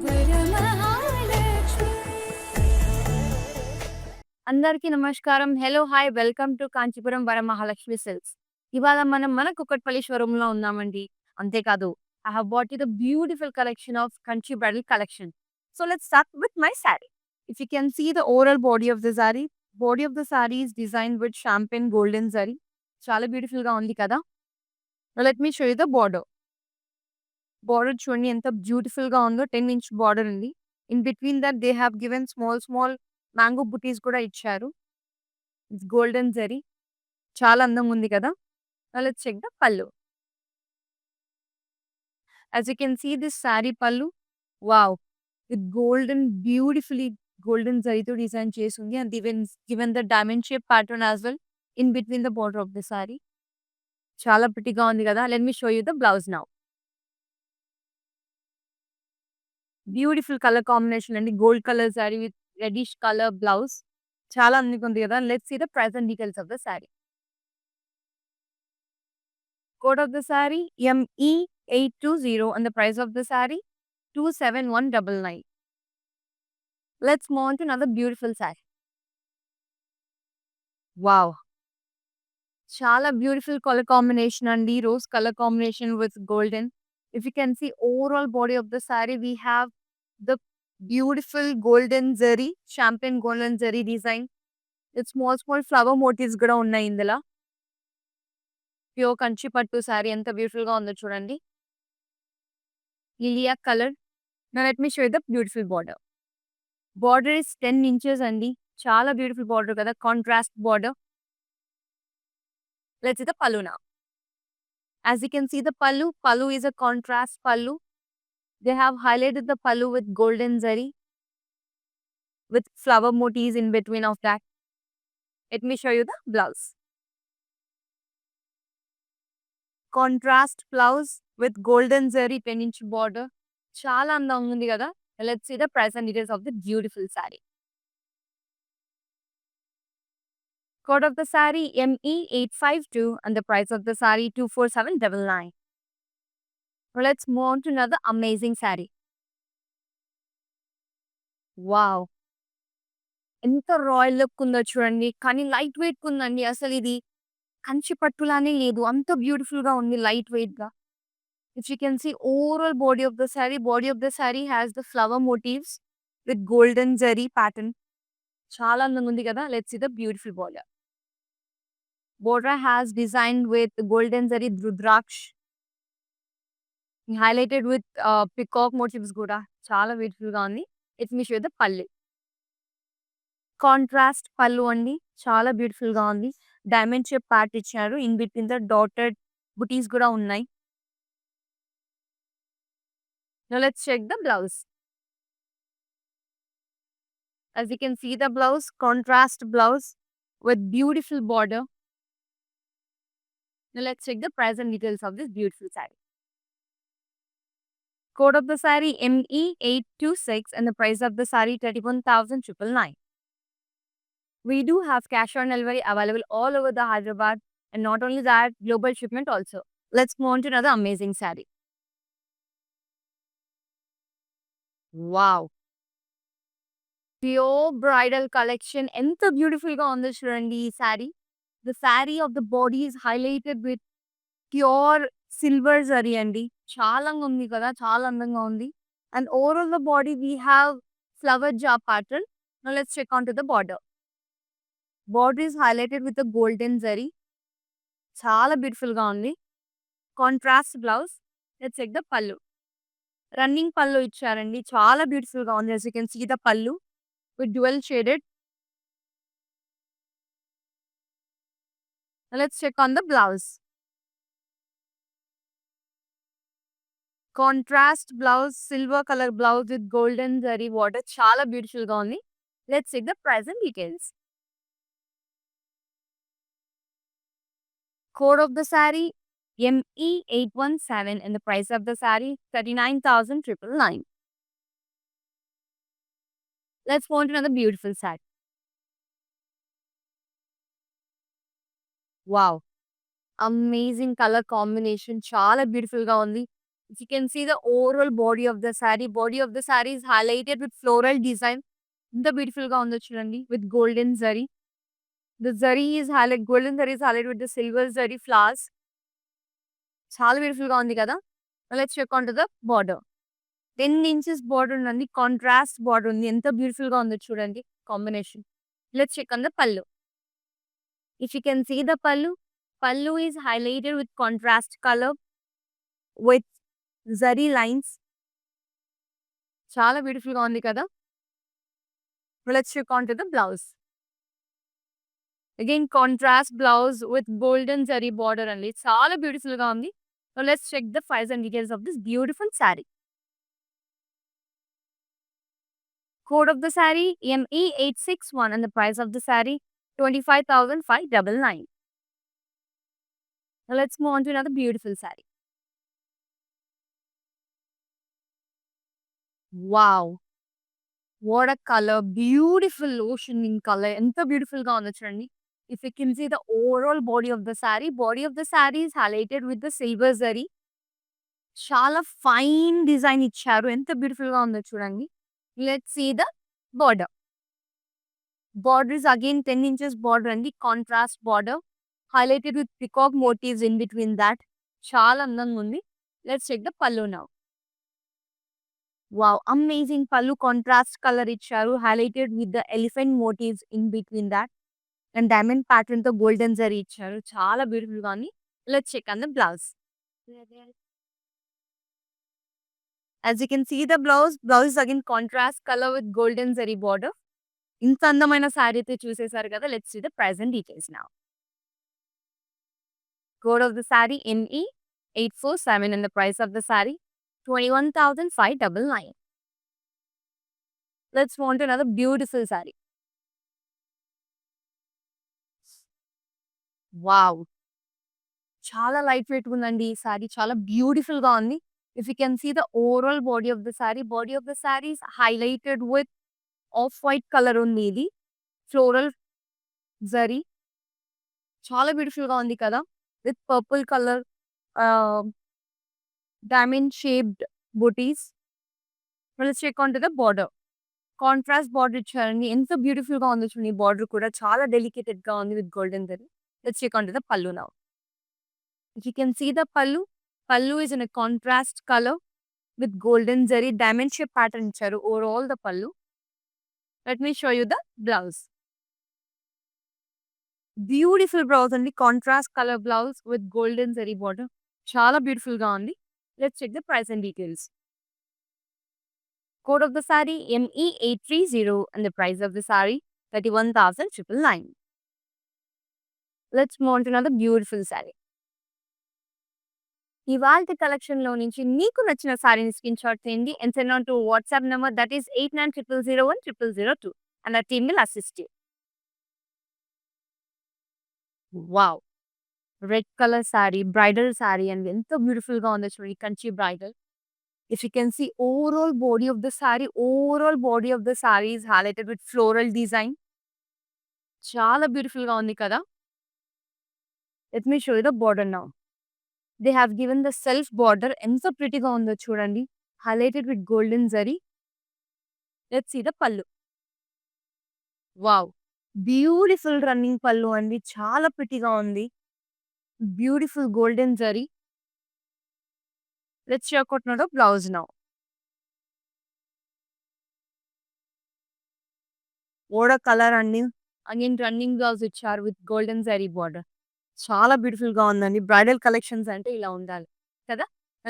వరమహాలక్ష్మి అందరికీ నమస్కారం. Hello, hi, welcome to Kanchipuram Varamahalakshmi silks. ఇవాళ మనం మన కుక్కట్పల్లి షోరూమ్‌లో ఉన్నామండి. అంతేకాదు, I have bought you the beautiful collection of Kanchi bridal collection. So let's start with my sari. If you can see the overall body of the sari is designed with champagne golden zari. చాలా బ్యూటిఫుల్‌గా ఉంది కదా! Now let me show you the border. Border చూడండి ఎంత బ్యూటిఫుల్‌గా ఉందో. 10 inch border ఉంది. In between that they have given small small mango buttis కూడా ఇచ్చారు. It's golden zari. చాలా అందంగా ఉంది కదా! Now let's check the pallu. As you can see this sari pallu. Wow! With beautifully golden జరీతో డిజైన్ చేసుంది. And given the diamond shape pattern as well in between the border of the sari. చాలా ప్రిటీగా ఉంది కదా! Let me show you the blouse now. Beautiful colour combination అండి. Gold colour sorry with reddish colour blouse. చాలా అందంగా ఉంది కదా! Let's see the price and details of the sari. Code of the saree ME820 and the price of the saree 27199. Let's move on to another beautiful saree. Wow! Chala beautiful color combination and the rose color combination with golden. If you can see overall body of the saree, we have the beautiful golden zari, champagne golden zari design. It's small flower motifs కూడా ఉన్నాయి ఇందులో. Pure Kanchi పట్టు sorry ఎంత beautiful గా ఉందో చూడండి. లిలియా colour. Now let me show you the beautiful border. Border is 10 inches అండి. చాలా బ్యూటిఫుల్ బార్డర్ కదా! Contrast border. Let's see the pallu now. As you can see the pallu is a contrast pallu. They have highlighted the pallu with golden zari with flower motifs in between of that. Let me show you the blouse. Contrast blouse with golden zari 10-inch border. Chala అందంగా ఉంది కదా! Let's see the price and details of the beautiful saree. Code of the saree ME852 and the price of the saree 24799. Now let's move on to another amazing saree. Wow! ఎంత royal look ఉందో చూడండి. కానీ light weight ఉందండి. అసలిది కంచి పట్టులానే లేదు. అంత బ్యూటిఫుల్‌గా ఉంది light వెయిట్‌గా. If you can see overall body of the sari has the flower motifs with golden zari pattern. చాలా అందంగా ఉంది కదా! Let's see the beautiful border. Border has designed with golden zari rudraksha highlighted with peacock motifs కూడా. చాలా బ్యూటిఫుల్‌గా ఉంది. Let me show the pallu. Contrast pallu అండి. చాలా బ్యూటిఫుల్‌గా ఉంది. డైమండ్ షేప్ పార్ట్ ఇచ్చారు. In between the dotted buttis కూడా ఉన్నాయి. Now let's check the blouse. As you can see the blouse, contrast blouse with beautiful border. Now let's check the price and details of this beautiful saree. Code of the saree ME826 and the price of the saree 31,999. We do have cash on delivery available all over the Hyderabad, and not only that, global shipment also. Let's move on to another amazing saree. Wow! Pure bridal collection. ఎంత beautiful గా ఉందో చూడండి ఈ sari. The saree of the body is highlighted with pure silver zari అండి. చాలా ఉంది కదా! చాలా అందంగా ఉంది. And overall the body we have flower jar pattern. Now let's check on to the border. Border is highlighted with golden zari. చాలా beautiful గా ఉంది. Contrast blouse. Let's check the pallu. Running pallu ఇచ్చారండి. చాలా బ్యూటిఫుల్ గా ఉంది. As you can see the pallu with dual shaded. Let's check on the blouse. Contrast blouse, silver colour blouse with golden zari border. చాలా beautiful గా ఉంది. Let's check the price and details. Code of the saree ME817 and the price of the saree 39,999. Let's move on to another beautiful saree. Wow! Amazing color combination. చాలా beautiful గా ఉంది. You can see the overall body of the saree. Body of the saree is highlighted with floral design. The beautiful ga undo chudandi with golden zari. The zari is highlight golden zari is highlighted with the silver zari flowers. చాలా beautiful గా ఉంది కదా. Let's check on to the border. 10 inches border ఉందండి. Contrast border ఉంది. ఎంత beautiful గా ఉందో చూడండి combination. Let's check on the pallu. If you can see the pallu, pallu is highlighted with contrast colour with zari lines. చాలా బ్యూటిఫుల్ గా ఉంది కదా. Let's check on to the blouse. Again contrast blouse with golden zari border అండి. చాలా beautiful గా ఉంది. So let's check the price and details of this beautiful sari. Code of the saree ME861 and the price of the saree 25,599. Now let's move on to another beautiful saree. Wow, what a color! Beautiful ocean in color. ఎంత beautiful గా ఉందో చూడండి. If you can see the overall body of the saree is highlighted with the silver zari. చాలా fine design ఇచ్చారు. ఎంత beautiful గా ఉందో చూడండి. Let's see the border. Border is again 10 inches border and the contrast border highlighted with peacock motifs in between that. చాలా అందంగా ఉంది. Let's check the pallu now. Wow, amazing pallu contrast color ఇచ్చారు highlighted with the elephant motifs in between that and diamond pattern తో golden zari ఇచ్చారు. చాలా beautiful గా ఉంది. Let's check on the blouse. As you can see the blouse is again contrast color with golden zari border. ఇంత అందమైన sorry అయితే చూసేసారు కదా. Let's see the price and details now. Code of the saree ME847 and the price of the saree 21,599. Let's move on to another beautiful saree. Wow, చాలా light weight ఉందండి ఈ sorry. చాలా beautiful గా ఉంది. If you can see the overall body of the saree is highlighted with off-white color ఉంది ఇది. Floral zari. చాలా beautiful గా ఉంది కదా. With purple color diamond shaped booties. Let's check on to the border. Contrast border ఇచ్చారండి. ఎంత beautiful గా ఉందో చూడండి. బార్డర్ కూడా చాలా డెలికేటెడ్ గా ఉంది with golden zari. Let's check on to the pallu now. You can see the pallu. Pallu is in a contrast colour with golden zari diamond shape pattern ఇచ్చారు overall the pallu. Let me show you the blouse. Beautiful blouse అండి. Contrast colour blouse with golden zari border. చాలా beautiful గా ఉంది. Let's check the price and details. Code of the saree ME830 and the price of the saree 31,999. Let's move on to another beautiful saree. ఇవాల్టి collection లో నుంచి మీకు నచ్చిన సారీని screen shot చేయండి and send on to WhatsApp number that is 8900010002 and our team will assist you. Wow, red colour sorry, bridal sorry అండి. ఎంత beautiful గా ఉందో చూడండి. Kanchi bridal. If you can see overall body of the saree is highlighted with floral design. చాలా beautiful గా ఉంది కదా. Let me show you the border now. They have given the self border. ఎంత pretty గా ఉందో చూడండి. Highlighted with golden zari. Let's see the pallu. Wow, beautiful running పల్లు అండి. చాలా pretty గా ఉంది. Beautiful golden zari. Let's check out the blouse now. What a color అండి. Again రన్నింగ్ బ్లౌజ్ ఇచ్చారు విత్ గోల్డెన్ జరీ బార్డర్. చాలా బ్యూటిఫుల్ గా ఉందండి. బ్రైడల్ కలెక్షన్స్ అంటే ఇలా ఉండాలి కదా.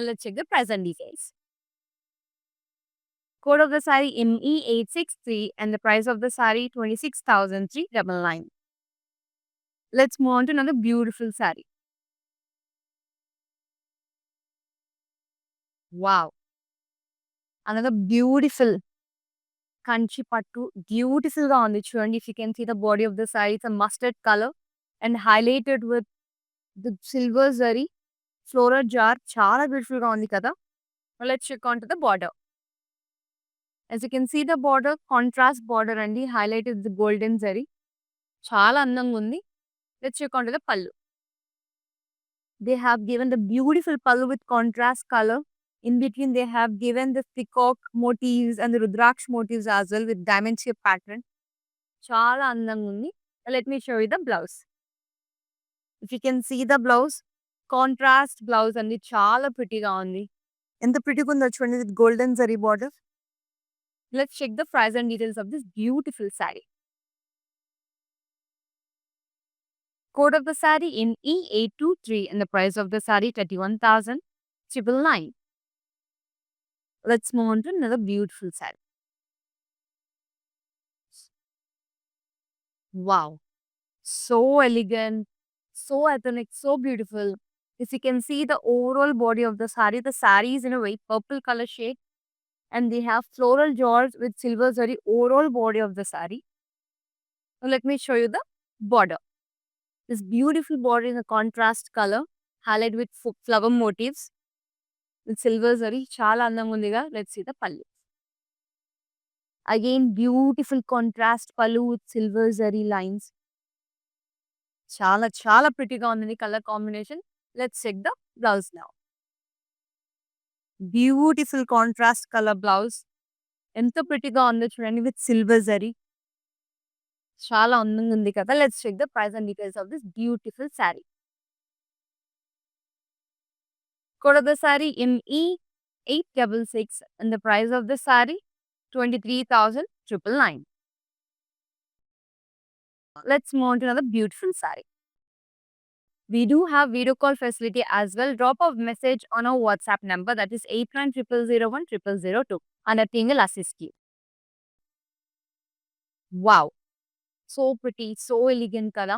Let's check the price and details. Code of the saree ME863 and the price of the saree 26,399. Let's move on to another beautiful saree. Wow, another beautiful Kanchi పట్టు. Beautiful గా ఉంది చూడండి. If you can see the body of the sari it's mustard colour and highlighted with the silver zari floral jaal. చాలా beautiful గా ఉంది కదా. Let's check on to the border. As you can see the border contrast border అండి. Highlighted the golden zari. చాలా అందంగా ఉంది. Let's check on to the pallu. They have given the beautiful pallu with contrast colour In between, they have given the peacock motifs and the Rudraksh motifs as well with diamond shape pattern. Chala అందంగా ఉంది. Let me show you the blouse. If you can see the blouse, contrast blouse అండి చాలా prettyగా ఉంది. ఎంత prettyగా ఉందో చూడండి with golden zari border. Let's check the price and details of this beautiful saree. Code of the saree in E823 and the price of the saree 31,999. Let's move on to another beautiful saree. Wow, so elegant, so ethnic, so beautiful. If you can see the overall body of the saree is in a very purple color shade and they have floral jewels with silver zari overall body of the saree. Now let me show you the border. This beautiful border in a contrast color, highlighted with flower motifs with silver zari. Chala andamga undiga. Let's see the pallu. Again, beautiful contrast pallu with silver zari lines. Chala prettyga undi color combination. Let's check the blouse now. Beautiful contrast color blouse. Ento prettyga undo chudandi with silver zari. Chala andamga undi kada. Let's check the price and details of this beautiful saree. Code of the saree in E866 and the price of the saree 23,999. Let's move on to another beautiful saree. We do have video call facility as well. Drop a message on our WhatsApp number that is 8900010002 and our team will assist you. Wow, so pretty, so elegant కదా.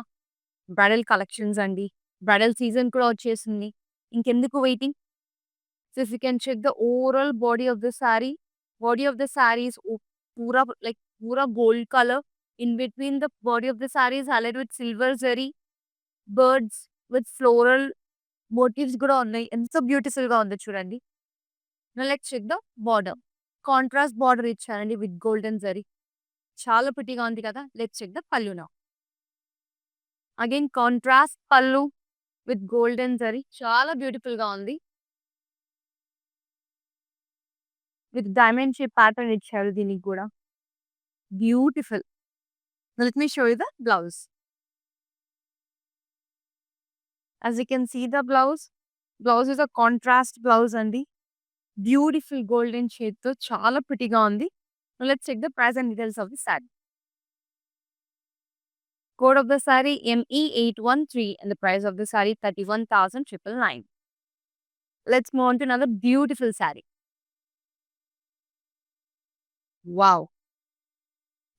Bridal collections అండి. Bridal season కూడా వచ్చేసింది. ఇంకెందుకు waiting? So if you can check the overall body of the saree is pura gold color. In between the body of the saree is highlighted with silver zari, birds with floral motifs కూడా ఉన్నాయి. ఎంత beautiful గా ఉందో చూడండి. Now let's check the border. Contrast border ఇచ్చారండి with golden zari. చాలా prettyగా ఉంది కదా. Let's check the pallu now. Again contrast pallu with golden zari. చాలా beautiful గా ఉంది. With diamond shape pattern ఇచ్చారు దీనికి కూడా. Beautiful. Now let me show you the blouse. As you can see the blouse is a contrast blouse andi. Beautiful golden shade తో చాలా prettyగా ఉంది. Now let's check the price and details of the saree. Code of the saree ME813 and the price of the saree 31,999. Let's move on to another beautiful saree. Wow,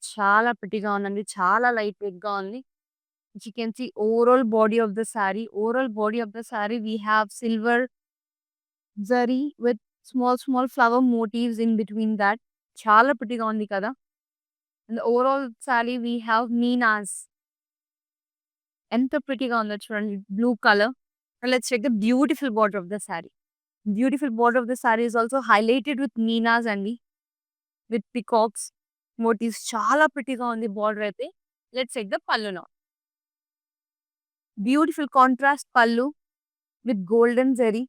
చాలా prettyగా ఉందండి. చాలా light weight గా ఉంది. As you can see overall body of the saree we have silver zari with small flower motifs in between that. Chala prettyga undi kada. In the overall saree we have meenas. Enta prettyga undo chudandi blue color. Now let's check the beautiful border of the saree. Beautiful border of the saree is also highlighted with meenas andi with peacocks motifs. Chala prettyga undi border aithe. Let's check the pallu now. Beautiful contrast pallu with golden zari.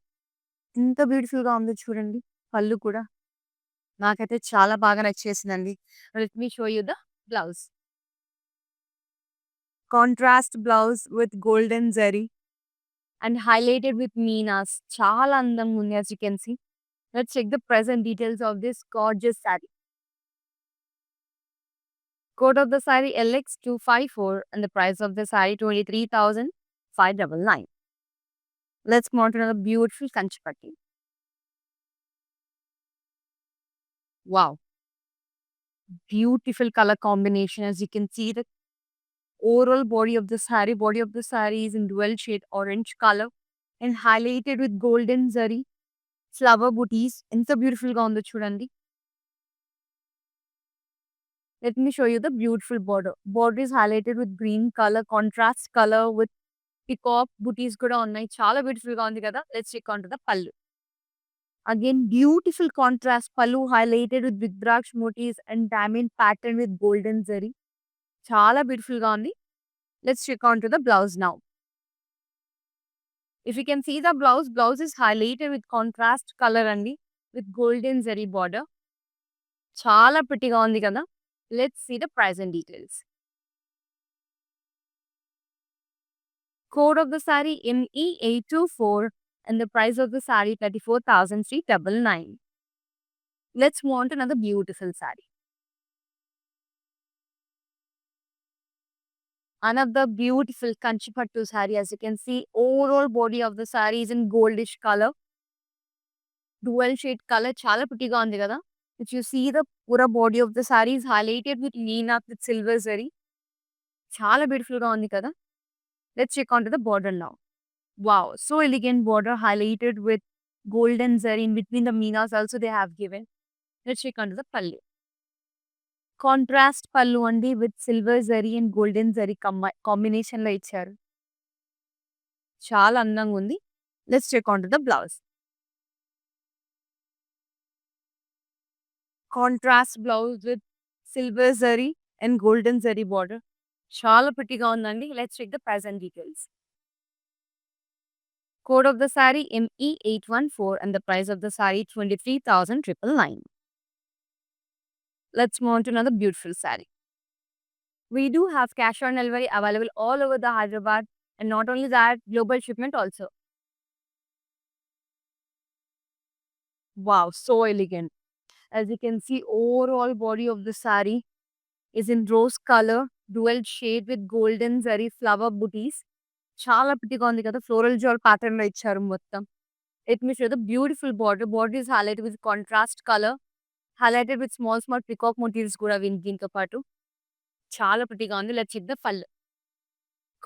ఎంత beautiful గా ఉందో చూడండి పళ్ళు కూడా. నాకైతే చాలా బాగా నచ్చేసిందండి. Let me show you the blouse. Contrast blouse with golden zari and highlighted with మీనాస్. చాలా అందంగా ఉంది as you can see. Let's check the present details of this gorgeous saree. Code of the saree LX254 and the price of the saree 23,599. Let's move on to another beautiful kanchipatti. Wow, beautiful color combination. As you can see the overall body of the saree is in dual shade orange color and highlighted with golden zari flower booties. Enta beautiful ga undo chudandi. Let me show you the beautiful border. Border is highlighted with green color, contrast color with peacock booties kuda unnai. Chala beautiful ga undi kada. Let's check onto the pallu. Again, beautiful contrast pallu highlighted with Rudraksh motifs and diamond pattern with golden zari. Chala beautiful ga undi. Let's check onto the blouse now. If you can see the blouse is highlighted with contrast color andi with golden zari border. చాలా ప్రిటీగా ఉంది కదా! Let's see the price and details. Code of the saree ME824 and the price of the saree 34,399. Let's move on to another beautiful saree. Another beautiful Kanchipattu saree. As you can see, overall body of the saree is in goldish color. Dual shade color. Chala prettyga undi kada. If you see the pura body of the saree is highlighted with lean-up with silver zari. Chala beautiful ga undi kada. Let's check onto the border now. Wow, so elegant border highlighted with golden zari in between the meenas also they have given. Let's check onto the pallu. Contrast pallu andi with silver zari and golden zari combination లో ఇచ్చారు. చాలా అందంగా ఉంది. Let's check onto the blouse. Contrast blouse with silver zari and golden zari border. చాలా prettyగా ఉందండి. Let's check the price and details. Code of the saree ME814 and the price of the saree 23,999. Let's move on to another beautiful saree. We do have cash on delivery available all over the Hyderabad, and not only that, global shipment also. Wow, so elegant. As you can see, overall body of the saree is in rose color, dual shade with golden zari flower booties. Chala prettyga undi kada, floral jewel pattern lo icharu mottam. Let me show the beautiful border. Border is highlighted with contrast color, highlighted with small peacock motifs kuda దీంతో పాటు. చాలా prettyగా ఉంది. Let's check the pallu.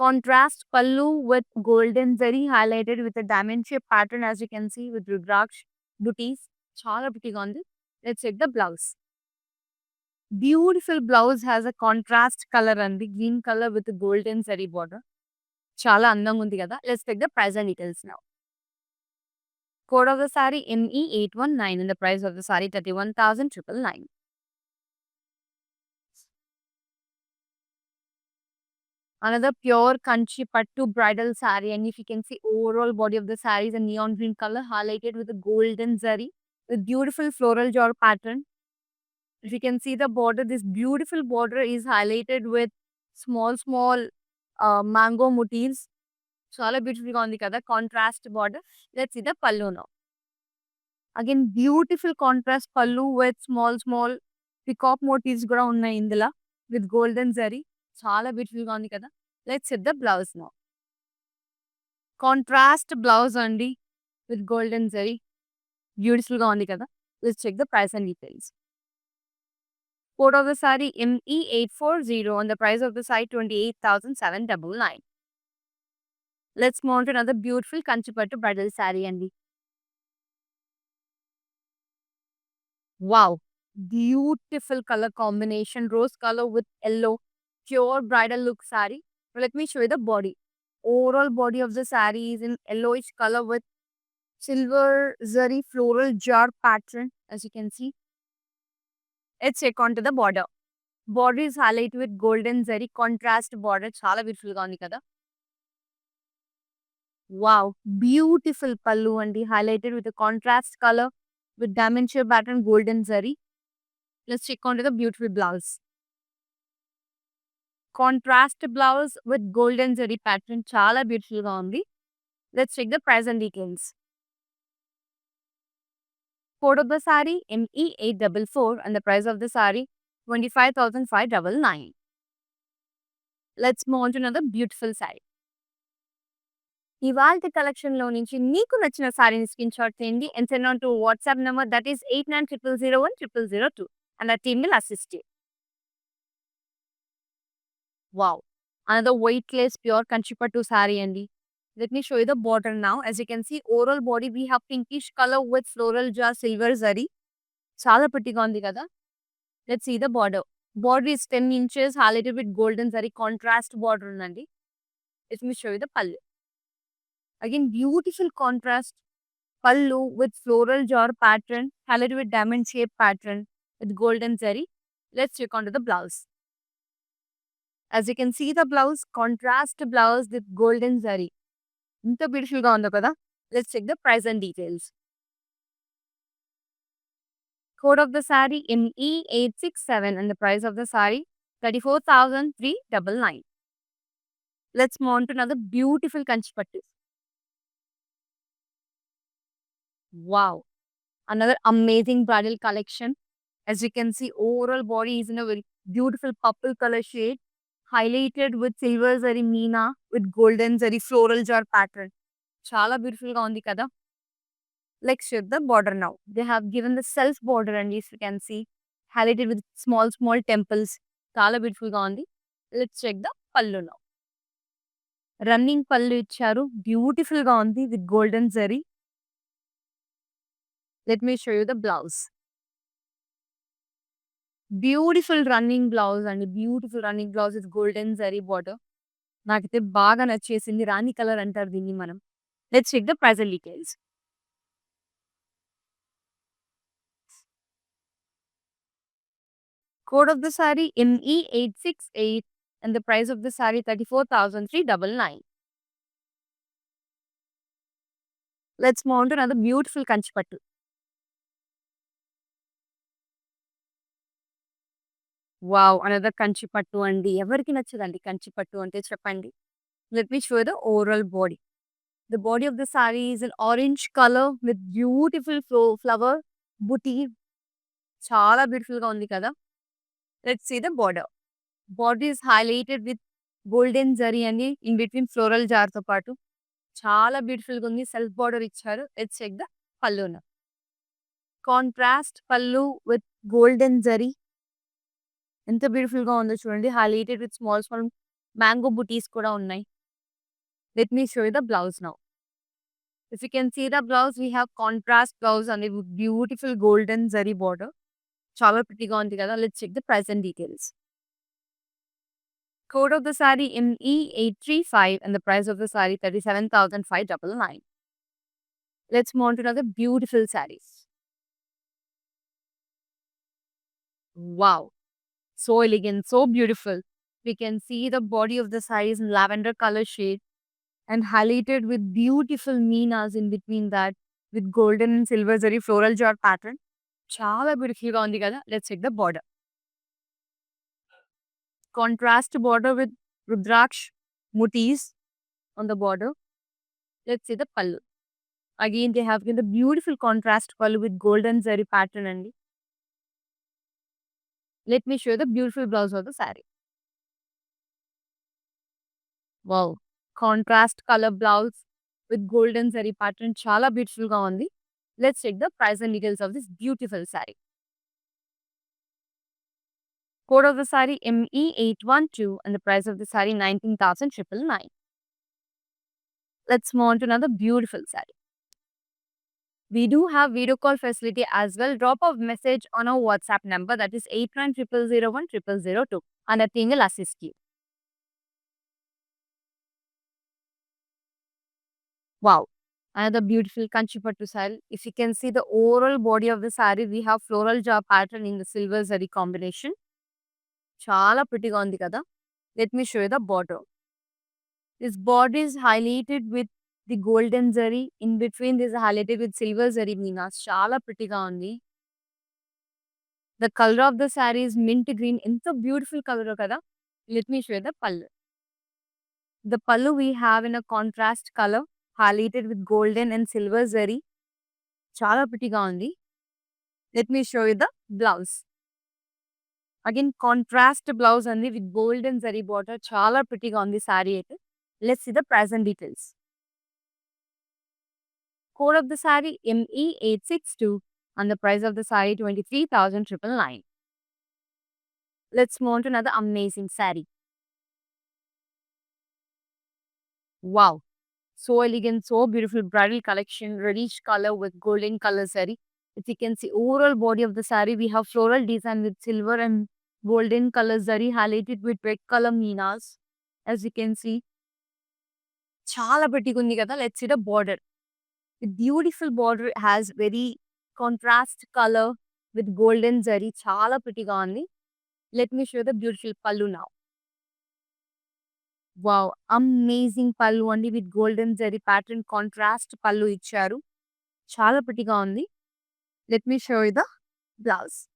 Contrast pallu with golden zari highlighted with a diamond shape pattern, as you can see, with rudraksh booties. Chala prettyగా ఉంది. Let's check the blouse. Beautiful blouse has a contrast color and the green color with the golden zari border. Chala అందంగా ఉంది కదా. Let's check the price and details now. Code of the saree ME819 and the price of the saree 31,999. Another pure Kanchi Pattu bridal saree, and if you can see, overall body of the saree is a neon green color highlighted with a golden zari with beautiful floral jar pattern. If you can see the border, this beautiful border is highlighted with small mango motifs. Chala beautiful ga undi kada, contrast border. Let's see the pallu now. Again, beautiful contrast pallu with small peacock motifs కూడా ఉన్నాయి ఇందులో with golden zari. చాలా beautiful గా ఉంది కదా. Let's set the blouse now. Contrast blouse అండి with golden zari. Beautiful గా ఉంది కదా. Let's check the price and details. Code of the saree ME840 and the price of the saree 28,799. Let's move on to another beautiful Kanchipattu bridal saree అండి. Wow, beautiful color combination, rose color with yellow, pure bridal look saree. Now let me show you the body. Overall body of the saree is in yellowish color with silver zari floral jar pattern, as you can see. Let's check onto the border. Border is highlighted with golden zari contrast border. Chala beautiful ga undi kada. Wow, beautiful pallu andi highlighted with a contrast color with diamond shape pattern golden zari. Let's check onto the beautiful blouse. Contrast blouse with golden zari pattern. Chala beautiful ga undi. Let's check the price and details. Code of the saree ME844 and the price of the saree 25,599. Let's move on to another beautiful saree. ఇవాల్టి collection లో నుంచి మీకు నచ్చిన సారీని screen shot చేయండి and send on to WhatsApp number that is 8900010002 and our team will assist you. Wow, another weightless pure Kanchipattu saree అండి. Let me show you the border now. As you can see, overall body we have pinkish color with floral jar silver zari. చాలా prettyగా ఉంది కదా. Let's see the border. Border is 10 inches highlighted with golden zari contrast border ఉందండి. Let me show you the pallu. Again, beautiful contrast pallu with floral jar pattern highlighted with diamond shape pattern with golden zari. Let's check onto the blouse. As you can see the blouse, contrast blouse with golden zari. ఇంత beautiful గా ఉందో కదా. Let's check the price and details. Code of the saree ME867 and the price of the saree 34,399. Let's move on to another beautiful kanchi pattu. Wow, another amazing bridal collection. As you can see, overall body is in a very beautiful purple color shade, highlighted with silver zari meena with golden zari floral jar pattern. Chala beautiful ga undi kada. Let's check the border now. They have given the self border, and as you can see, highlighted with small temples. Chala beautiful ga undi. Let's check the pallu now. Running pallu icharu. Beautiful ga undi with golden zari. Let me show you the blouse. Beautiful running blouse and beautiful running blouse with golden zari border. నాకైతే బాగా నచ్చేసింది. రాణి colour అంటారు దీన్ని మనం. Let's check the price and details. Code of the saree ME868 and the price of the saree 34,399. Let's move on to another beautiful Kanchi పట్టు. Wow! Another Kanchi పట్టు అండి. ఎవరికి నచ్చదండి కంచి పట్టు అంటే చెప్పండి. Let me show you the overall body. The body of the saree is an orange color with beautiful flower booty. చాలా beautiful గా ఉంది కదా. Let's see the border. Body is highlighted with golden zari అని in between floral జార్ తో పాటు చాలా beautiful గా ఉంది. సెల్ఫ్ బార్డర్ ఇచ్చారు. లెట్స్ చెక్ ద పల్లును. Contrast pallu with golden zari. ఎంత బ్యూటిఫుల్ గా ఉందో చూడండి. Highlighted with small mango buttis కూడా ఉన్నాయి. Let me show you the blouse now. If you can see the blouse, we have contrast blouse and beautiful golden zari border. చాలా ప్రిటీగా ఉంది కదా. Let's check the price and details. Code of the saree ME835 and the price of the saree 37,599. Let's move on to another beautiful sarees. Wow, so elegant, so beautiful. We can see the body of the saree is in lavender color shade and highlighted with beautiful meenas in between that with golden and silver zari floral jar pattern. Chala beautiful ga undi kada. Let's check the border. Contrast border with Rudraksh motifs on the border. Let's see the pallu. Again, they have given the beautiful contrast pallu with golden zari pattern and let me show you the beautiful blouse of the saree. Wow, contrast color blouse with golden zari pattern. Chala beautiful ga undi. Let's check the price and details of this beautiful saree. Code of the saree ME812 and the price of the saree 19,999. Let's move on to another beautiful saree. We do have video call facility as well. Drop a message on our WhatsApp number, that is 8900010002, and a team will assist you. Wow, another beautiful kanchi pattu saree. If you can see the overall body of the saree, we have floral jar pattern in the silver zari combination. Chala pretty ga undi kada. Let me show you the border. This border is highlighted with the golden zari. In between, this is highlighted with silver zari meenas. Chala pretty ga undi. The color of the saree is mint green. It's a beautiful color kada. Let me show you the pallu. The pallu we have in a contrast color, highlighted with golden and silver zari. Chala pretty ga undi. Let me show you the blouse. Again, contrast blouse and with golden zari border. Chala pretty ga undi saree aithe. Let's see the price and details. Code of the saree ME862 and the price of the saree 23,999. Let's move on to another amazing saree. Wow, so elegant, so beautiful bridal collection, reddish color with golden color saree. If you can see overall body of the saree, we have floral design with silver and golden color zari highlighted with red color meenas. As you can see, chala pretty gundi kada. Let's see the border. The beautiful border has very contrast color with golden zari. Chala pretty ga undi. Let me show you the beautiful pallu now. Wow, amazing pallu andi with golden zari pattern contrast pallu icharu. Chala pretty ga undi. Let me show you the blouse.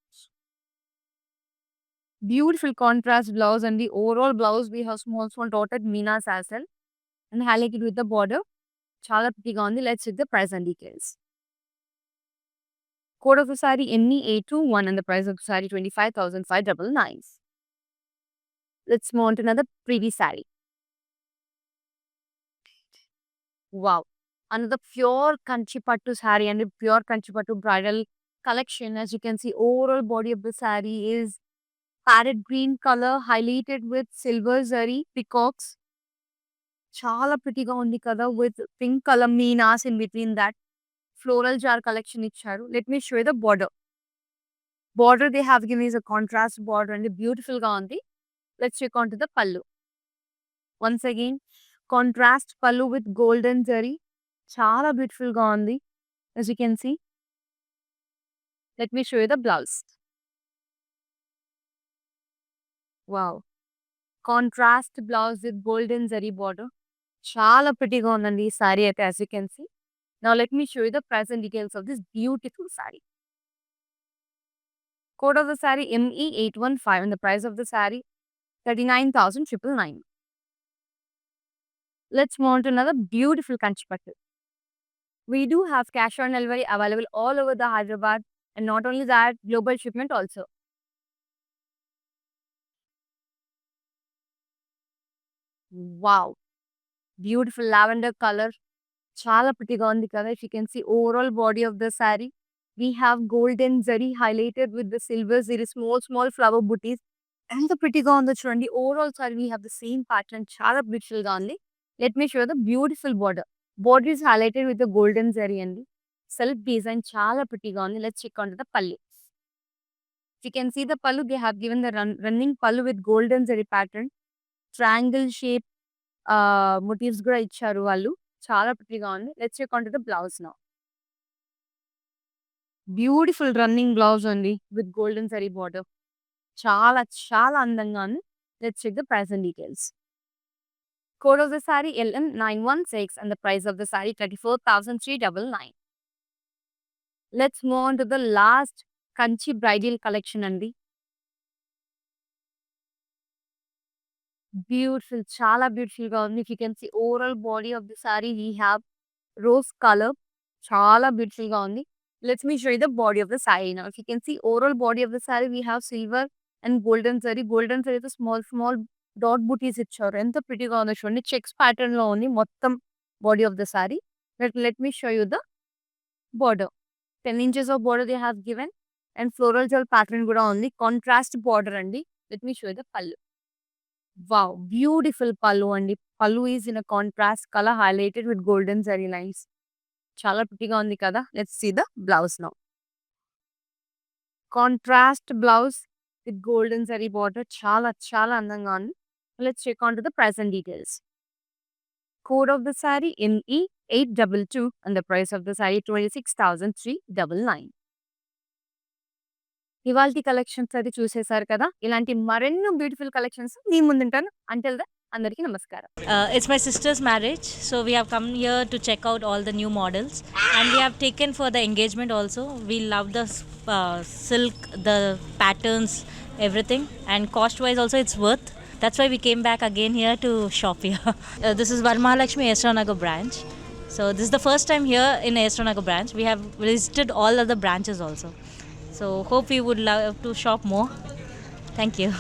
Beautiful contrast blouse, and the overall blouse we have small dotted Minas as well and highlighted with the border. Chala prettyga undi. Let's check the price and details. Code of the saree ME821 and the price of the saree 25,599. Let's move on to another pretty saree. Wow. Another pure Kanchi Pattu saree and a pure Kanchi Pattu bridal collection. As you can see, overall body of the saree is parrot green color highlighted with silver zari peacocks. Chala prettyga undi kada with pink color meenas in between that. Floral jar collection icharu. Let me show you the border. Border they have given is a contrast border and a beautiful ga undi. Let's check on to the pallu. Once again, contrast pallu with golden zari. Chala beautiful ga undi. As you can see. Let me show you the blouse. Wow. Contrast blouse with golden zari border. Chala pretty ga undandi ee saree aithe, as you can see. Now let me show you the price and details of this beautiful saree. Code of the saree ME815 and the price of the saree 39,999. Let's move on to another beautiful Kanchi Pattu. We do have cash on delivery available all over the Hyderabad, and not only that, global shipment also. Wow. Beautiful lavender color. Chala prettyga undi kada. If you can see overall body of the saree, we have golden zari highlighted with the silver zari, small flower booties. And the prettyga on the churandi. Overall saree we have the same pattern. Chala beautiful ga undi. Let me show you the beautiful border. Border is highlighted with the golden zari and self design. Chala prettyga undi. Let's check on to the pallu. If you can see the pallu, they have given the running pallu with golden zari pattern. Triangle shape motifs కూడా ఇచ్చారు వాళ్ళు. చాలా ప్రిటీగా ఉంది. Let's check on to the blouse now. Beautiful running blouse అండి with golden zari border. చాలా అందంగా ఉంది. Let's check the price and details. Code of the sari LN916 and the price of the saree 34,399. Let's move on to the last Kanchi bridal collection అండి. Beautiful, chala beautiful ga undi. If you can see overall body of the saree, we have rose color. Chala beautiful ga undi. Let me show you the body of the saree now. If you can see overall body of the saree, we have silver and golden zari. Golden zari is small dot booties icharu. Enta pretty ga undi chudandi. Checks pattern lo undi mottam body of the saree. Let me show you the border. 10 inches of border they have given and floral gel pattern kuda undi. Contrast border andi. Let me show you the pallu. Wow, beautiful pallu andi. Pallu is in a contrast color highlighted with golden zari lines. Chala prettyga undi kada. Let's see the blouse now. Contrast blouse with golden zari border. Chala andanga undi. Let's check on to the price and details. Code of the saree ME822 and the price of the saree 26,399. ఇవాల్టి collections అది చూసేశారు కదా. ఇలాంటి మరెన్నో beautiful collections మీ ముందుంటాను. Until then అందరికీ నమస్కారం. It's my sister's marriage, so we have come here to check out all the new models, and we have taken for the engagement also. We love the silk, the patterns, everything, and cost wise also it's worth. That's why we came back again here to shop here. This is Varamahalakshmi Esranagar branch. So this is the first time here in Esranagar branch. We have visited all other branches also. So hope you would love to shop more. Thank you.